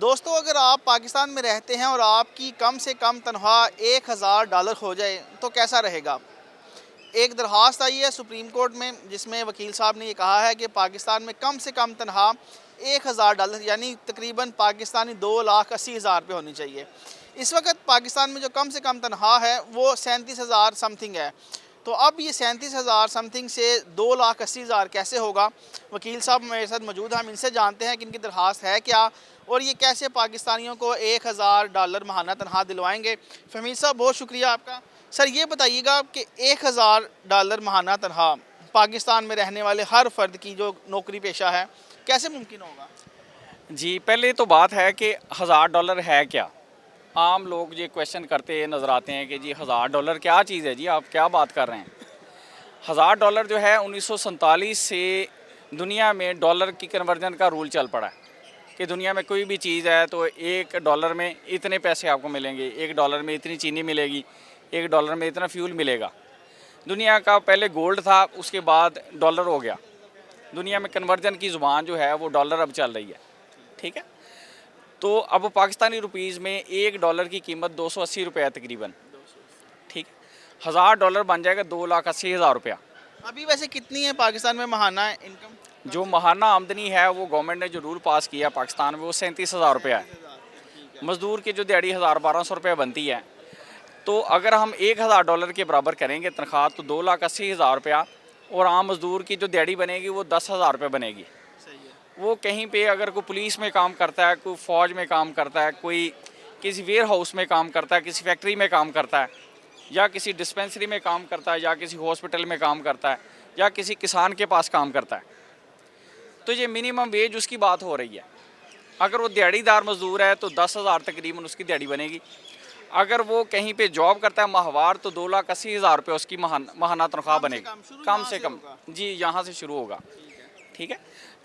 दोस्तों, अगर आप पाकिस्तान में रहते हैं और आपकी कम से कम तनख्वाह $1000 हो जाए तो कैसा रहेगा। एक दरख्वास्त आई है सुप्रीम कोर्ट में जिसमें वकील साहब ने ये कहा है कि पाकिस्तान में कम से कम तनख्वाह $1000 यानी तकरीबन पाकिस्तानी 2,80,000 रुपये होनी चाहिए। इस वक्त पाकिस्तान में जो कम से कम तनख्वाह है वो 37,000 समथिंग है। तो अब ये 37,000 समथिंग से 2,80,000 कैसे होगा। वकील साहब मेरे साथ मौजूद हैं, हम इनसे जानते हैं कि इनकी दरख्वास्त है क्या और ये कैसे पाकिस्तानियों को $1000 माहाना तनख्वाह दिलवाएंगे। फमीद साहब, बहुत शुक्रिया आपका। सर, ये बताइएगा कि $1000 माहाना तनख्वाह पाकिस्तान में रहने वाले हर फ़र्द की जो नौकरी पेशा है कैसे मुमकिन होगा। जी, पहले तो बात है कि $1000 है क्या। आम लोग ये क्वेश्चन करते नज़र आते हैं कि जी $1000 क्या चीज़ है, जी आप क्या बात कर रहे हैं। $1000 जो है 1947 से दुनिया में डॉलर की कन्वर्जन का रूल चल पड़ा है कि दुनिया में कोई भी चीज़ है तो $1 में इतने पैसे आपको मिलेंगे, $1 में इतनी चीनी मिलेगी, $1 में इतना फ्यूल मिलेगा। दुनिया का पहले गोल्ड था, उसके बाद डॉलर हो गया। दुनिया में कन्वर्जन की ज़ुबान जो है वो डॉलर अब चल रही है, ठीक है। तो अब पाकिस्तानी रुपीज़ में $1 की कीमत 280 रुपये है तकरीबन, ठीक है। $1000 बन जाएगा 2,80,000 रुपया। अभी वैसे कितनी है पाकिस्तान में माहाना इनकम। जो माहाना आमदनी है वो गवर्नमेंट ने जो रूल पास किया पाकिस्तान में वो 37,000 रुपया है। मज़दूर की जो दिहाड़ी 1,000-1,200 रुपये बनती है, तो अगर हम $1000 के बराबर करेंगे तनख्वाह तो 2,80,000 रुपया, और आम मज़दूर की जो दिहाड़ी बनेगी वो 10,000 रुपये बनेगी। वो कहीं पे अगर कोई पुलिस में काम करता है, कोई फ़ौज में काम करता है, कोई किसी वेयर हाउस में काम करता है, किसी फैक्ट्री में काम करता है, या किसी डिस्पेंसरी में काम करता है, या किसी हॉस्पिटल में काम करता है, या किसी किसान के पास काम करता है, तो ये मिनिमम वेज उसकी बात हो रही है। अगर वो दिहाड़ीदार मज़दूर है तो 10,000 तकरीबन उसकी दिहाड़ी बनेगी। अगर वो कहीं पे जॉब करता है माहवार तो 2,80,000 रुपये उसकी माहाना तनख्वाह बनेगी, कम से कम। जी, यहाँ से शुरू होगा, ठीक है।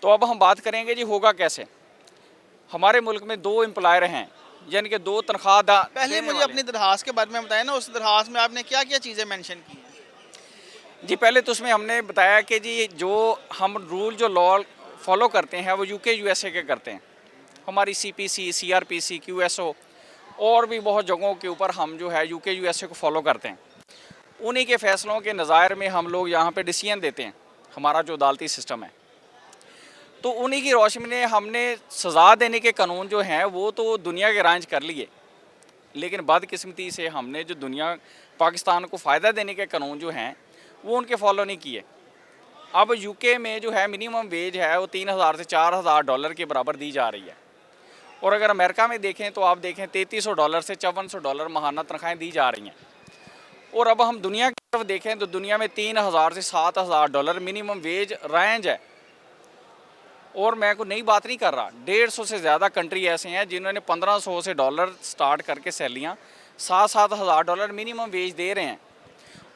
तो अब हम बात करेंगे जी होगा कैसे। हमारे मुल्क में 2 एम्प्लॉयर हैं, यानी कि 2 तनख्वाह। पहले मुझे अपनी दरख्वास्त के बारे में बताया ना, उस दरख्वास्त में आपने क्या क्या चीज़ें मेंशन की हैं। जी, पहले तो उसमें हमने बताया कि जी जो हम रूल जो लॉ फॉलो करते हैं वो यूके यूएसए के करते हैं। हमारी सीपीसी, सीआरपीसी, क्यूएसओ और भी बहुत जगहों के ऊपर हम जो है यूके यूएसए को फॉलो करते हैं। उन्हीं के फ़ैसलों के नज़ायर में हम लोग यहाँ पे डिसीजन देते हैं। हमारा जो अदालती सिस्टम है, तो उन्हीं की रोशनी में हमने सज़ा देने के कानून जो हैं वो तो दुनिया के रांझ कर लिए, लेकिन बदकिस्मती से हमने जो दुनिया पाकिस्तान को फ़ायदा देने के कानून जो हैं वो उनके फॉलो नहीं किए। अब यूके में जो है मिनिमम वेज है वो 3,000 से $4,000 के बराबर दी जा रही है, और अगर अमेरिका में देखें तो आप देखें $3,300 से $5,400 माहाना तनख्वाहें दी जा रही हैं। और अब हम दुनिया की तरफ देखें तो दुनिया में 3,000 से $7,000 मिनिमम वेज रेंज है। और मैं कोई नई बात नहीं कर रहा, 150 से ज़्यादा कंट्री ऐसे हैं जिन्होंने $1,500 से डॉलर स्टार्ट करके सैलियाँ $7,000 मिनिमम वेज दे रहे हैं।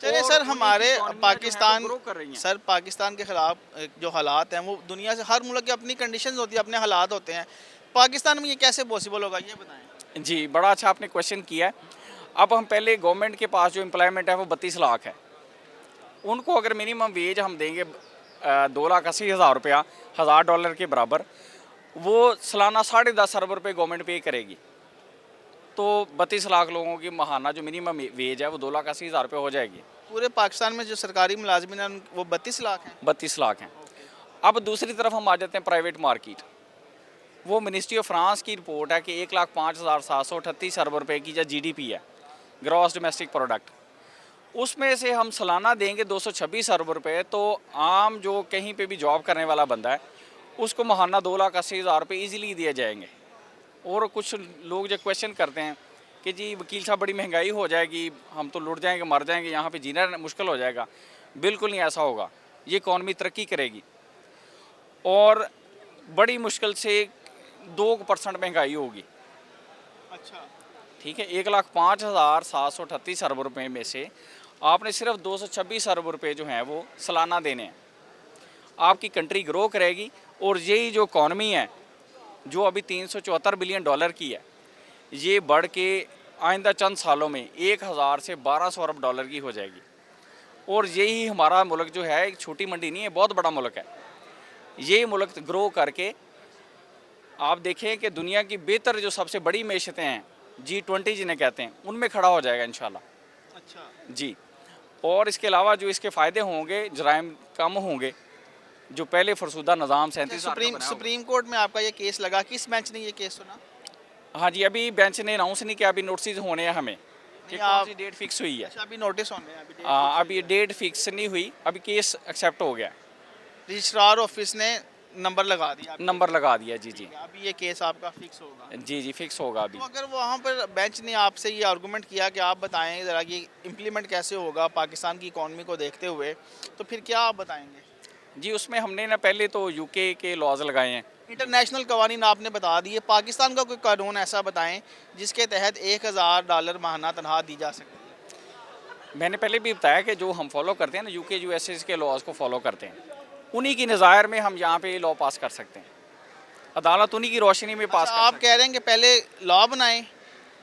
चलिए सर, हमारे पाकिस्तान के ख़िलाफ़ जो हालात हैं वो दुनिया से हर मुल्क की अपनी कंडीशंस होती है, अपने हालात होते हैं। पाकिस्तान में ये कैसे पॉसिबल होगा, ये बताएं। जी, बड़ा अच्छा आपने क्वेश्चन किया है। अब हम पहले गवर्नमेंट के पास जो एम्प्लॉयमेंट है वो 32 लाख है। उनको अगर मिनिमम वेज हम देंगे 2,80,000 रुपया, $1000 के बराबर, वो सालाना 10.5 अरब रुपये गवर्नमेंट पे करेगी। तो 32 लाख लोगों की माहाना जो मिनिमम वेज है वो 2,80,000 रुपये हो जाएगी। पूरे पाकिस्तान में जो सरकारी मुलाजमिन हैं वो 32 लाख हैं। 32 लाख हैं। अब दूसरी तरफ हम आ जाते हैं प्राइवेट मार्केट। वो मिनिस्ट्री ऑफ फ्रांस की रिपोर्ट है कि 1,05,738 अरब रुपये की जो GDP है, ग्रॉस डोमेस्टिक प्रोडक्ट, उसमें से हम सालाना देंगे 226 अरब रुपये, तो आम जो कहीं पे भी जॉब करने वाला बंदा है उसको माहाना 2,80,000 रुपये ईज़िली दिए जाएंगे। और कुछ लोग जो क्वेश्चन करते हैं कि जी वकील साहब बड़ी महंगाई हो जाएगी, हम तो लुट जाएंगे, मर जाएंगे, यहाँ पे जीना मुश्किल हो जाएगा। बिल्कुल नहीं ऐसा होगा। ये इकॉनमी तरक्की करेगी और बड़ी मुश्किल से 2% महंगाई होगी। अच्छा, ठीक है। 1,05,738 अरब रुपये में से आपने सिर्फ 226 अरब रुपये जो हैं वो सालाना देने हैं। आपकी कंट्री ग्रो करेगी और यही जो इकॉनमी है जो अभी $374 बिलियन की है, ये बढ़ के आइंदा चंद सालों में 1,000 से 1,200 अरब डॉलर की हो जाएगी। और यही हमारा मुल्क जो है एक छोटी मंडी नहीं है, बहुत बड़ा मुल्क है। ये मुल्क ग्रो करके आप देखें कि दुनिया की बेहतर जो सबसे बड़ी मैशतें हैं G20 जिन्हें कहते हैं, उनमें खड़ा हो जाएगा इंशाल्लाह। अच्छा, जी। और इसके अलावा जो इसके फ़ायदे होंगे, जराइम कम होंगे, जो पहले फरसुदा निज़ाम 37 सुप्रीम कोर्ट में आपका ये केस लगा, किस बेंच ने ये केस सुना? हाँ जी, अभी बेंच ने अनाउंस नहीं किया, अभी नोटिस होने हैं हमें कि नहीं, कौन सी डेट फिक्स हुई है। अच्छा, अभी नोटिस होने हैं, अभी डेट अभी डेट फिक्स नहीं हुई, अभी केस एक्सेप्ट हो गया, रजिस्ट्रार ऑफिस ने नंबर लगा दिया आपके नंबर लगा दिया। जी जी लिए। अभी ये केस आपका फिक्स होगा। जी जी, फिक्स होगा अभी। तो अगर वहाँ पर बेंच ने आपसे ये आर्गूमेंट किया कि आप बताएं ज़रा कि इम्प्लीमेंट कैसे होगा पाकिस्तान की इकॉनमी को देखते हुए, तो फिर क्या आप बताएंगे? जी, उसमें हमने ना पहले तो यूके के लॉज लगाए हैं। इंटरनेशनल कवानीन आपने बता दिए, पाकिस्तान का कोई कानून ऐसा बताएं जिसके तहत $1000 माहाना तनख्वाह दी जा सके। मैंने पहले भी बताया कि जो हम फॉलो करते हैं ना, यूके यूएसए के लॉज को फॉलो करते हैं, उन्हीं की नज़ायर में हम यहाँ पे लॉ पास कर सकते हैं, अदालत उन्हीं की रोशनी में पास अच्छा, कर आप सकते कह रहे हैं कि पहले लॉ बनाएं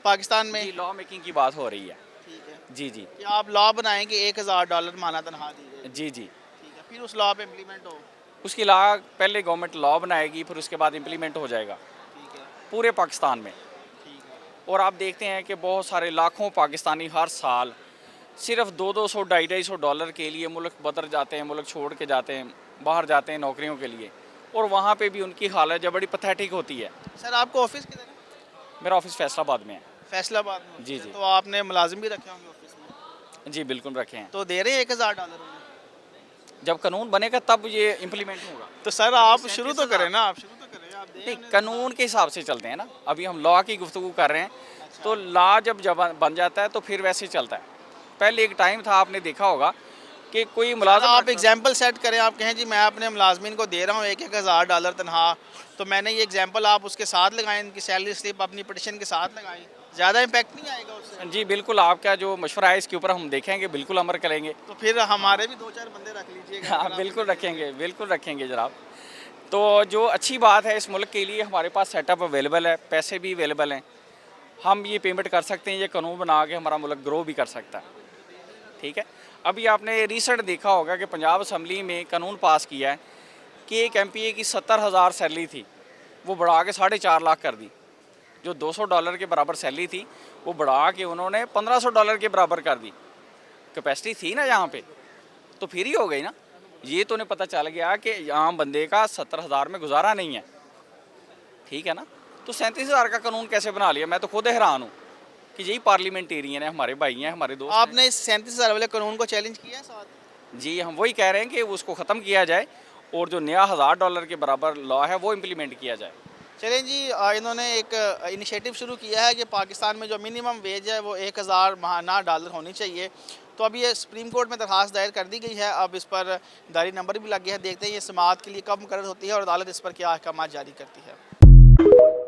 पाकिस्तान हैं। में? जी, लॉ मेकिंग की बात हो रही है। ठीक है जी जी कि आप लॉ बनाएं कि $1000 माहाना तनख्वाह दी जाए। जी जी। ठीक है, फिर उस लॉ पे इम्प्लीमेंट हो। उसकी लॉ पहले गवर्नमेंट लॉ बनाएगी, फिर उसके बाद इम्प्लीमेंट हो जाएगा ठीक है, पूरे पाकिस्तान में। ठीक है। और आप देखते हैं कि बहुत सारे लाखों पाकिस्तानी हर साल सिर्फ 200-200 $250 के लिए मुल्क बदल जाते हैं, मुल्क छोड़ के जाते हैं, बाहर जाते हैं नौकरियों के लिए, और वहाँ पे भी उनकी हालत जब बड़ी पैथेटिक होती है। सर, आपका ऑफिस किधर है? मेरा ऑफिस फैसलाबाद में है। फैसलाबाद में? जी, जी। तो आपने मुलाजिम भी रखे होंगे ऑफिस में? जी बिल्कुल रखे हैं। तो दे रहे हैं $1000 उन्हें? जब कानून बनेगा तब ये इम्प्लीमेंट होगा। तो सर आप शुरू तो करें ना, आप शुरू तो करें, आप दें नहीं, उन्हें। कानून के हिसाब से चलते हैं ना, अभी हम लॉ की गुफ्तगू कर रहे हैं, तो लॉ जब बन जाता है तो फिर वैसे ही चलता है। पहले एक टाइम था, आपने देखा होगा कि कोई मुलाजिम आप एग्जाम्पल सेट करें, आप कहें जी मैं अपने मुलाजमीन को दे रहा हूँ $1000 तनख्वाह, तो मैंने ये एग्जाम्पल आप उसके साथ लगाएं, इनकी सैलरी स्लिप अपनी पिटिशन के साथ लगाएं, ज़्यादा इम्पैक्ट नहीं आएगा उससे? जी बिल्कुल, आपका जो मशवरा है इसके ऊपर हम देखेंगे, बिल्कुल अमल करेंगे। तो फिर हमारे भी 2-4 बंदे रख लीजिएगा। हाँ बिल्कुल रखेंगे, बिल्कुल रखेंगे जनाब। तो जो अच्छी बात है, इस मुल्क के लिए हमारे पास सेटअप अवेलेबल है, पैसे भी अवेलेबल हैं, हम ये पेमेंट कर सकते हैं, ये कानून बना के हमारा मुल्क ग्रो भी कर सकता है। ठीक है, अभी आपने रिसेंट देखा होगा कि पंजाब असम्बली में कानून पास किया है कि एक MPA की 70,000 सैलरी थी, वो बढ़ा के $4.5 लाख कर दी। जो $200 के बराबर सैलरी थी, वो बढ़ा के उन्होंने $1500 के बराबर कर दी। कैपेसिटी थी ना यहाँ पे, तो फिर ही हो गई ना। ये तो उन्हें पता चल गया कि आम बंदे का 70,000 में गुजारा नहीं है। ठीक है ना, तो 37,000 का कानून कैसे बना लिया? मैं तो खुद हैरान हूँ कि यही पार्लियामेंटेरियन है, हमारे भाई हैं, हमारे दोस्त हैं। आपने इस 37,000 वाले कानून को चैलेंज किया है साथ? जी, हम वही कह रहे हैं कि उसको ख़त्म किया जाए और जो नया $1000 के बराबर लॉ है वो इम्प्लीमेंट किया जाए। चलें जी, इन्होंने एक इनिशिएटिव शुरू किया है कि पाकिस्तान में जो मिनिमम वेज है वो $1000 माहाना होनी चाहिए। तो अभी ये सुप्रीम कोर्ट में दरख्वास्त दायर कर दी गई है, अब इस पर दायरी नंबर भी लग गया है। देखते हैं ये समाअत के लिए कब मुकर्रर होती है और अदालत इस पर क्या अहकाम जारी करती है।